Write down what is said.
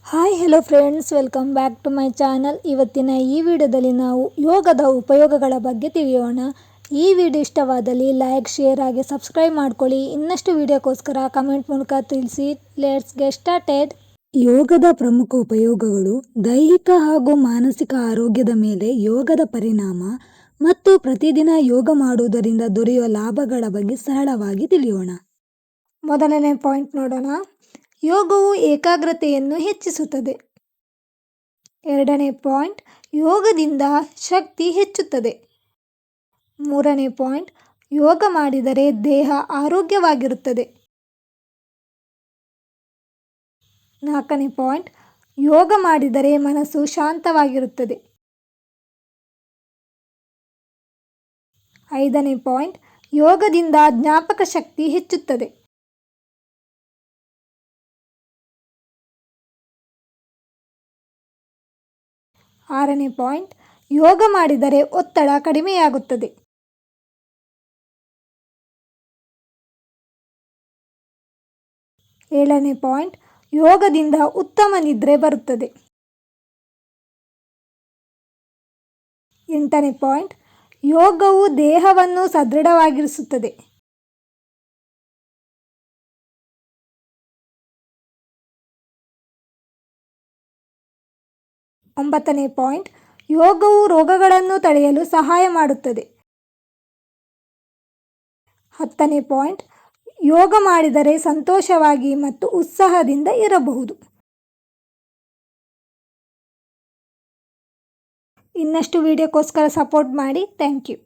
Hi hello friends, welcome back to my channel. ಇವತ್ತಿನ ಈ ವಿಡಿಯೋದಲ್ಲಿ ನಾವು ಯೋಗದ ಉಪಯೋಗಗಳ ಬಗ್ಗೆ ತಿಳಿಯೋಣ. ಈ ವಿಡಿಯೋ ಇಷ್ಟವಾದಲ್ಲಿ ಲೈಕ್, ಶೇರ್ ಹಾಗೆ ಸಬ್ಸ್ಕ್ರೈಬ್ ಮಾಡ್ಕೊಳ್ಳಿ. ಇನ್ನಷ್ಟು ವಿಡಿಯೋಕ್ಕೋಸ್ಕರ ಕಮೆಂಟ್ ಮೂಲಕ ತಿಳಿಸಿ. Let's get started. ಯೋಗದ ಪ್ರಮುಖ ಉಪಯೋಗಗಳು: ದೈಹಿಕ ಹಾಗೂ ಮಾನಸಿಕ ಆರೋಗ್ಯದ ಮೇಲೆ ಯೋಗದ ಪರಿಣಾಮ ಮತ್ತು ಪ್ರತಿದಿನ ಯೋಗ ಮಾಡುವುದರಿಂದ ದೊರೆಯುವ ಲಾಭಗಳ ಬಗ್ಗೆ ಸರಳವಾಗಿ ತಿಳಿಯೋಣ. ಮೊದಲನೇ ಪಾಯಿಂಟ್ ನೋಡೋಣ. ಯೋಗವು ಏಕಾಗ್ರತೆಯನ್ನು ಹೆಚ್ಚಿಸುತ್ತದೆ. ಎರಡನೇ ಪಾಯಿಂಟ್, ಯೋಗದಿಂದ ಶಕ್ತಿ ಹೆಚ್ಚುತ್ತದೆ. ಮೂರನೇ ಪಾಯಿಂಟ್, ಯೋಗ ಮಾಡಿದರೆ ದೇಹ ಆರೋಗ್ಯವಾಗಿರುತ್ತದೆ. ನಾಲ್ಕನೇ ಪಾಯಿಂಟ್, ಯೋಗ ಮಾಡಿದರೆ ಮನಸ್ಸು ಶಾಂತವಾಗಿರುತ್ತದೆ. ಐದನೇ ಪಾಯಿಂಟ್, ಯೋಗದಿಂದ ಜ್ಞಾಪಕ ಶಕ್ತಿ ಹೆಚ್ಚುತ್ತದೆ. ಆರನೇ ಪಾಯಿಂಟ್, ಯೋಗ ಮಾಡಿದರೆ ಒತ್ತಡ ಕಡಿಮೆಯಾಗುತ್ತದೆ. ಏಳನೇ ಪಾಯಿಂಟ್, ಯೋಗದಿಂದ ಉತ್ತಮ ನಿದ್ರೆ ಬರುತ್ತದೆ. ಎಂಟನೇ ಪಾಯಿಂಟ್, ಯೋಗವು ದೇಹವನ್ನು ಸದೃಢವಾಗಿರಿಸುತ್ತದೆ. ಒಂಬತ್ತನೇ ಪಾಯಿಂಟ್, ಯೋಗವು ರೋಗಗಳನ್ನು ತಡೆಯಲು ಸಹಾಯ ಮಾಡುತ್ತದೆ. ಹತ್ತನೇ ಪಾಯಿಂಟ್, ಯೋಗ ಮಾಡಿದರೆ ಸಂತೋಷವಾಗಿ ಮತ್ತು ಉತ್ಸಾಹದಿಂದ ಇರಬಹುದು. ಇನ್ನಷ್ಟು ವಿಡಿಯೋಕ್ಕೋಸ್ಕರ ಸಪೋರ್ಟ್ ಮಾಡಿ. Thank you.